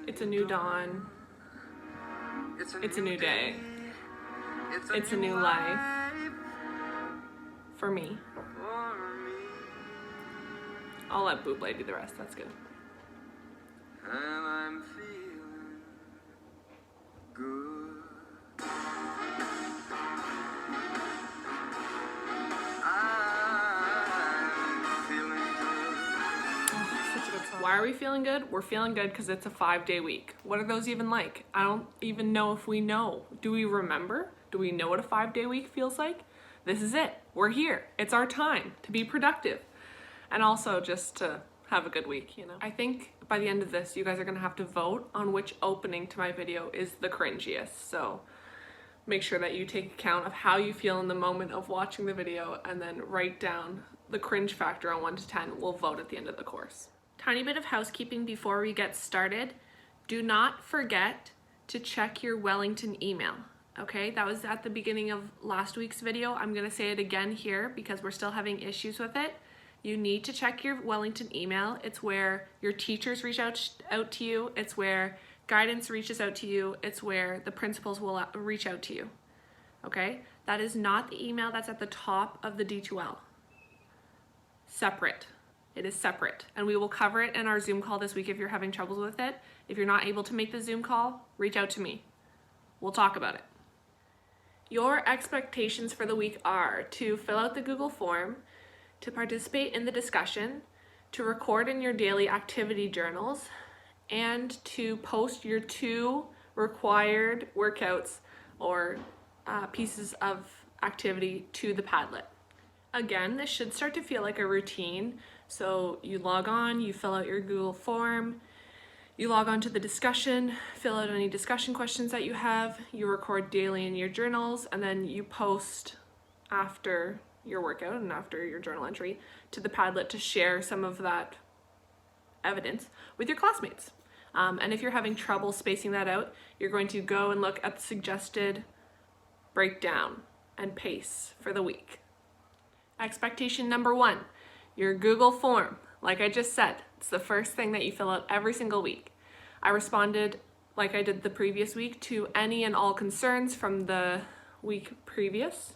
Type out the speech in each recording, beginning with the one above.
It's a new dawn. It's a new day. It's a new life. For me. I'll let Buble do the rest, that's good. And I'm feeling good. Why are we feeling good? We're feeling good because it's a 5-day week. What are those even like? I don't even know if we know. Do we remember? Do we know what a 5-day week feels like? This is it. We're here. It's our time to be productive. And also just to have a good week, you know? I think by the end of this, you guys are gonna have to vote on which opening to my video is the cringiest. So make sure that you take account of how you feel in the moment of watching the video and then write down the cringe factor on 1 to 10. We'll vote at the end of the course. Tiny bit of housekeeping before we get started. Do not forget to check your Wellington email, okay? That was at the beginning of last week's video. I'm gonna say it again here because we're still having issues with it. You need to check your Wellington email. It's where your teachers reach out to you. It's where guidance reaches out to you. It's where the principals will reach out to you, okay? That is not the email that's at the top of the D2L. Separate. It is separate, and we will cover it in our Zoom call this week if you're having troubles with it. If you're not able to make the Zoom call, reach out to me. We'll talk about it. Your expectations for the week are to fill out the Google form, to participate in the discussion, to record in your daily activity journals, and to post your 2 required workouts or pieces of activity to the Padlet. Again, this should start to feel like a routine. So you log on, you fill out your Google form, you log on to the discussion, fill out any discussion questions that you have, you record daily in your journals, and then you post after your workout and after your journal entry to the Padlet to share some of that evidence with your classmates. And if you're having trouble spacing that out, you're going to go and look at the suggested breakdown and pace for the week. Expectation number 1, your Google form. Like I just said, it's the first thing that you fill out every single week. I responded, like I did the previous week, to any and all concerns from the week previous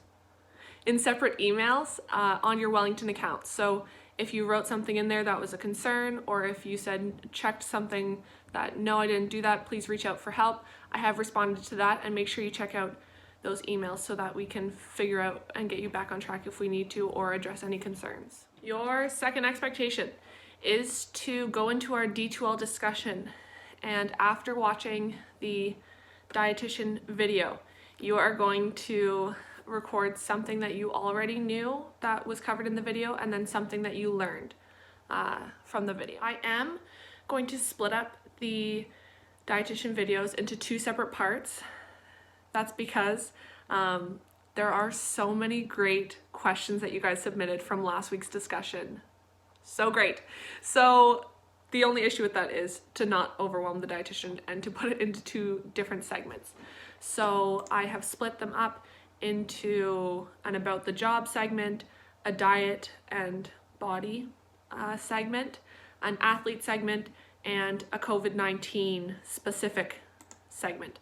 in separate emails on your Wellington account. So if you wrote something in there that was a concern, or if you said checked something that no, I didn't do that, please reach out for help. I have responded to that, and make sure you check out those emails so that we can figure out and get you back on track if we need to, or address any concerns. Your second expectation is to go into our D2L discussion, and after watching the dietitian video, you are going to record something that you already knew that was covered in the video, and then something that you learned from the video. I am going to split up the dietitian videos into 2 separate parts. That's because there are so many great questions that you guys submitted from last week's discussion. So great. So the only issue with that is to not overwhelm the dietitian and to put it into 2 different segments. So I have split them up into an about the job segment, a diet and body segment, an athlete segment, and a COVID-19 specific segment.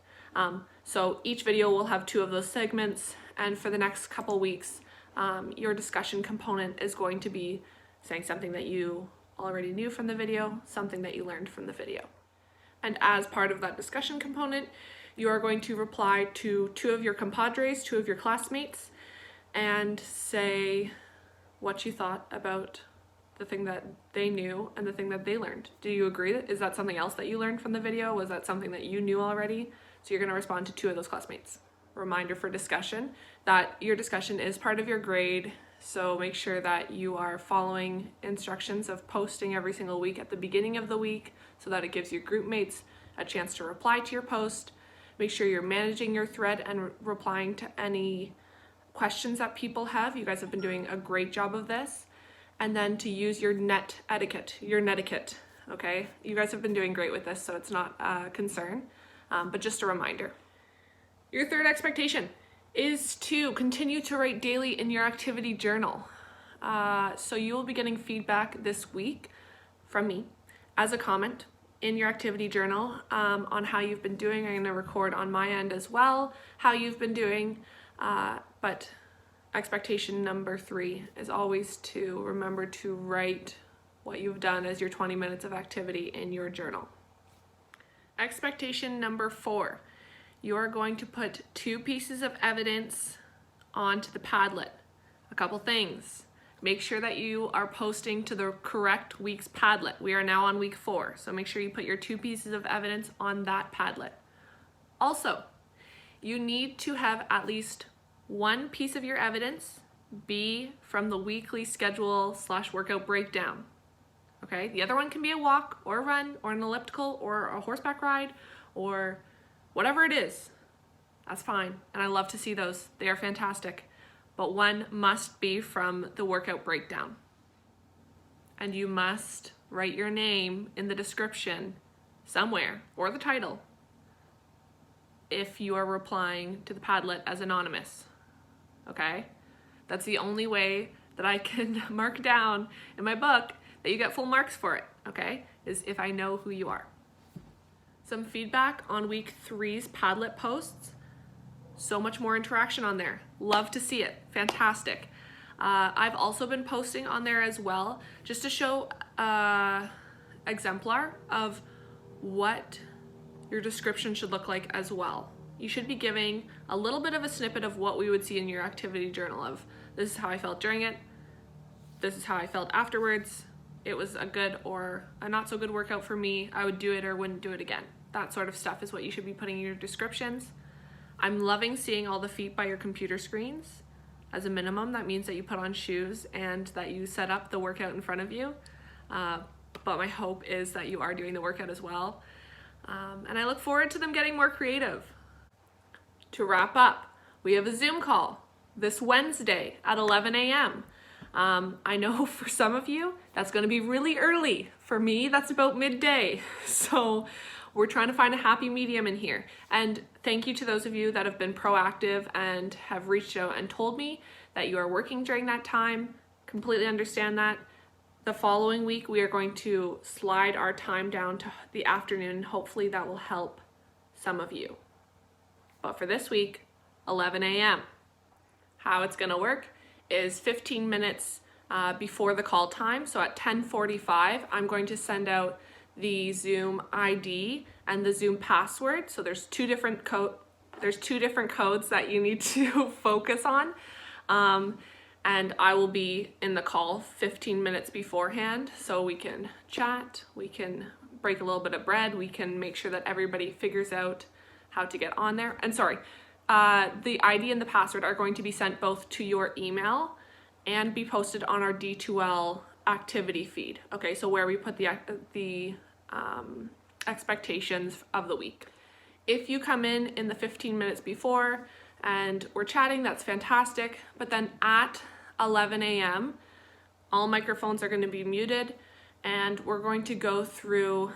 So each video will have 2 of those segments, and for the next couple weeks, your discussion component is going to be saying something that you already knew from the video, something that you learned from the video. And as part of that discussion component, you are going to reply to 2 of your compadres, 2 of your classmates, and say what you thought about the thing that they knew and the thing that they learned. Do you agree? Is that something else that you learned from the video? Was that something that you knew already? So you're going to respond to 2 of those classmates. Reminder for discussion that your discussion is part of your grade, so make sure that you are following instructions of posting every single week at the beginning of the week so that it gives your group mates a chance to reply to your post. Make sure you're managing your thread and replying to any questions that people have. You guys have been doing a great job of this. And then to use your netiquette, okay? You guys have been doing great with this, so it's not a concern, but just a reminder. Your third expectation is to continue to write daily in your activity journal. So you will be getting feedback this week from me as a comment in your activity journal on how you've been doing. I'm going to record on my end as well how you've been doing, but expectation number 3 is always to remember to write what you've done as your 20 minutes of activity in your journal. Expectation number 4, you're going to put 2 pieces of evidence onto the Padlet. A couple things. Make sure that you are posting to the correct week's Padlet. We are now on week 4, so make sure you put your 2 pieces of evidence on that Padlet. Also, you need to have at least 1 piece of your evidence be from the weekly schedule / workout breakdown. Okay, the other one can be a walk or a run or an elliptical or a horseback ride or whatever it is. That's fine, and I love to see those. They are fantastic. But 1 must be from the workout breakdown. And you must write your name in the description somewhere, or the title, if you are replying to the Padlet as anonymous. Okay? That's the only way that I can mark down in my book that you get full marks for it, okay? Is if I know who you are. Some feedback on week 3's Padlet posts. So much more interaction on there. Love to see it. Fantastic. I've also been posting on there as well, just to show exemplar of what your description should look like as well. You should be giving a little bit of a snippet of what we would see in your activity journal of, this is how I felt during it, this is how I felt afterwards, it was a good or a not so good workout for me, I would do it or wouldn't do it again. That sort of stuff is what you should be putting in your descriptions. I'm loving seeing all the feet by your computer screens. As a minimum, that means that you put on shoes and that you set up the workout in front of you. But my hope is that you are doing the workout as well. And I look forward to them getting more creative. To wrap up, we have a Zoom call this Wednesday at 11 a.m. I know for some of you, that's gonna be really early. For me, that's about midday. So we're trying to find a happy medium in here. And thank you to those of you that have been proactive and have reached out and told me that you are working during that time. Completely understand that. The following week, we are going to slide our time down to the afternoon. Hopefully that will help some of you. But for this week, 11 a.m. How it's gonna work is 15 minutes before the call time. So at 10:45, I'm going to send out the Zoom ID and the Zoom password. So there's two different codes that you need to focus on. And I will be in the call 15 minutes beforehand, so we can chat, we can break a little bit of bread, we can make sure that everybody figures out how to get on there. And sorry, the ID and the password are going to be sent both to your email and be posted on our D2L activity feed. Okay, so where we put the expectations of the week. If you come in the 15 minutes before and we're chatting, that's fantastic. But then at 11 a.m., all microphones are going to be muted, and we're going to go through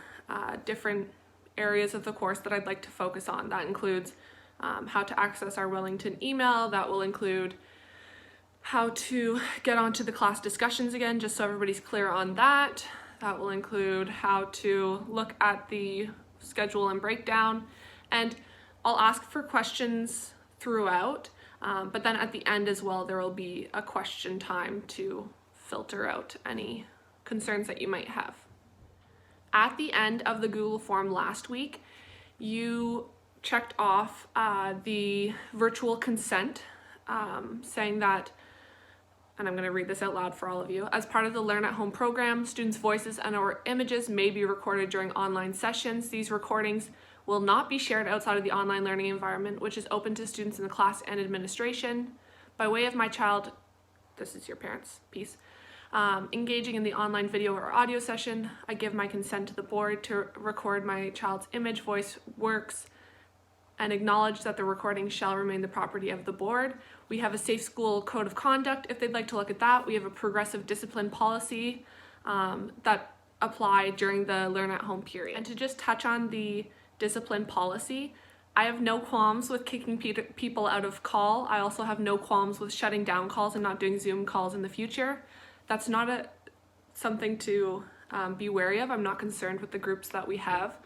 different areas of the course that I'd like to focus on. That includes how to access our Wellington email. That will include how to get onto the class discussions again, just so everybody's clear on that. That will include how to look at the schedule and breakdown. And I'll ask for questions throughout, but then at the end as well, there will be a question time to filter out any concerns that you might have. At the end of the Google form last week, you checked off the virtual consent, saying that, and I'm going to read this out loud for all of you. As part of the Learn at Home program, students' voices and/or images may be recorded during online sessions. These recordings will not be shared outside of the online learning environment, which is open to students in the class and administration. By way of my child, this is your parents' piece, engaging in the online video or audio session, I give my consent to the board to record my child's image, voice, works, and acknowledge that the recording shall remain the property of the board. We have a safe school code of conduct if they'd like to look at that. We have a progressive discipline policy that apply during the Learn at Home period. And to just touch on the discipline policy, I have no qualms with kicking people out of call. I also have no qualms with shutting down calls and not doing Zoom calls in the future. That's not something to be wary of. I'm not concerned with the groups that we have,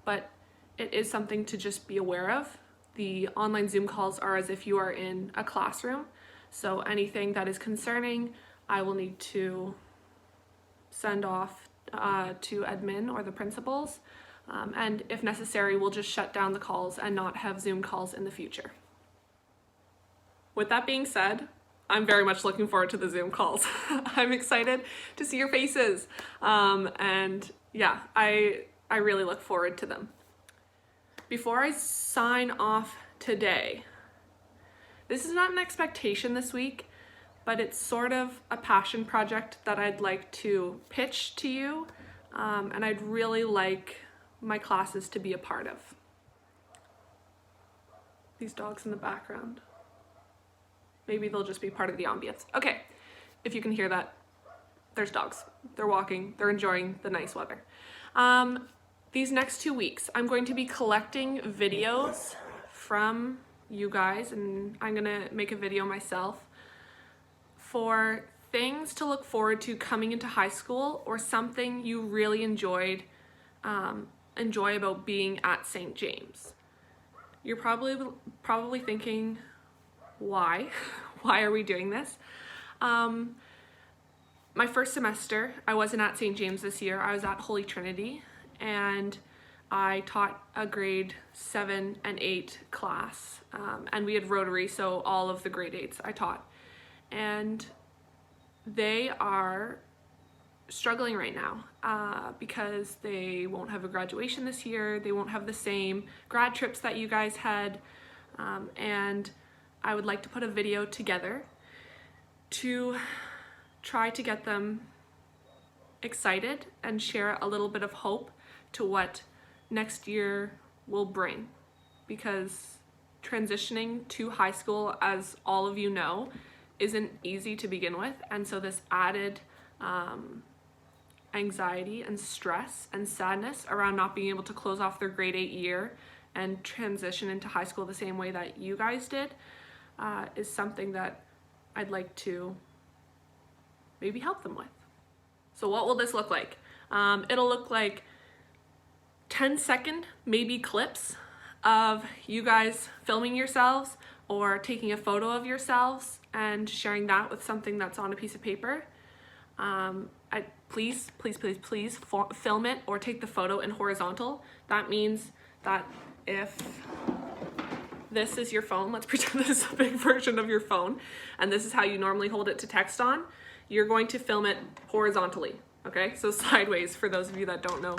but it is something to just be aware of. The online Zoom calls are as if you are in a classroom, so anything that is concerning, I will need to send off to admin or the principals, and if necessary, we'll just shut down the calls and not have Zoom calls in the future. With that being said, I'm very much looking forward to the Zoom calls. I'm excited to see your faces, and yeah, I really look forward to them. Before I sign off today, this is not an expectation this week, but it's sort of a passion project that I'd like to pitch to you, and I'd really like my classes to be a part of. These dogs in the background. Maybe they'll just be part of the ambience. Okay, if you can hear that, there's dogs. They're walking, they're enjoying the nice weather. These next 2 weeks, I'm going to be collecting videos from you guys, and I'm gonna make a video myself for things to look forward to coming into high school, or something you really enjoy about being at St. James. You're probably thinking, why? Why are we doing this? My first semester, I wasn't at St. James this year. I was at Holy Trinity, and I taught a grade 7 and 8 class, and we had Rotary, so all of the grade 8s I taught. And they are struggling right now because they won't have a graduation this year. They won't have the same grad trips that you guys had, and I would like to put a video together to try to get them excited and share a little bit of hope to what next year will bring, because transitioning to high school, as all of you know, isn't easy to begin with, and so this added anxiety and stress and sadness around not being able to close off their grade 8 year and transition into high school the same way that you guys did is something that I'd like to maybe help them with. So what will this look like? It'll look like 10-second maybe clips of you guys filming yourselves or taking a photo of yourselves and sharing that with something that's on a piece of paper. Please film it or take the photo in horizontal. That means that if this is your phone, let's pretend this is a big version of your phone, and this is how you normally hold it to text on, you're going to film it horizontally, okay? So sideways, for those of you that don't know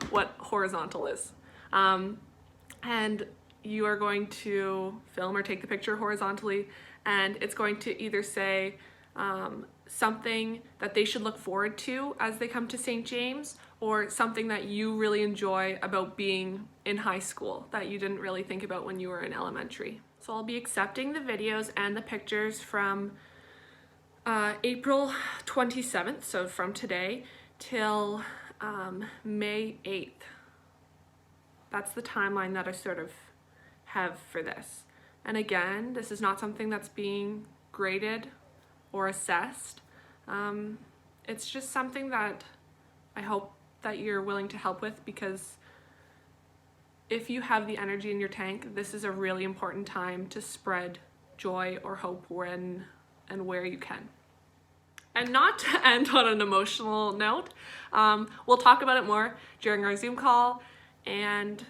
what horizontal is. And you are going to film or take the picture horizontally, and it's going to either say something that they should look forward to as they come to St. James, or something that you really enjoy about being in high school that you didn't really think about when you were in elementary. So I'll be accepting the videos and the pictures from April 27th, so from today, till May 8th. That's the timeline that I sort of have for this. And again, this is not something that's being graded or assessed. It's just something that I hope that you're willing to help with, because if you have the energy in your tank, this is a really important time to spread joy or hope when and where you can. And not to end on an emotional note, we'll talk about it more during our Zoom call, and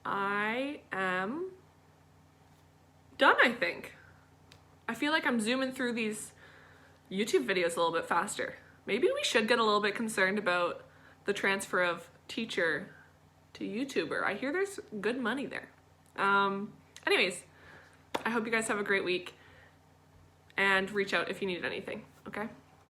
I am done, I think. I feel like I'm zooming through these YouTube videos a little bit faster. Maybe we should get a little bit concerned about the transfer of teacher to YouTuber. I hear there's good money there. Anyways, I hope you guys have a great week, and reach out if you need anything, okay?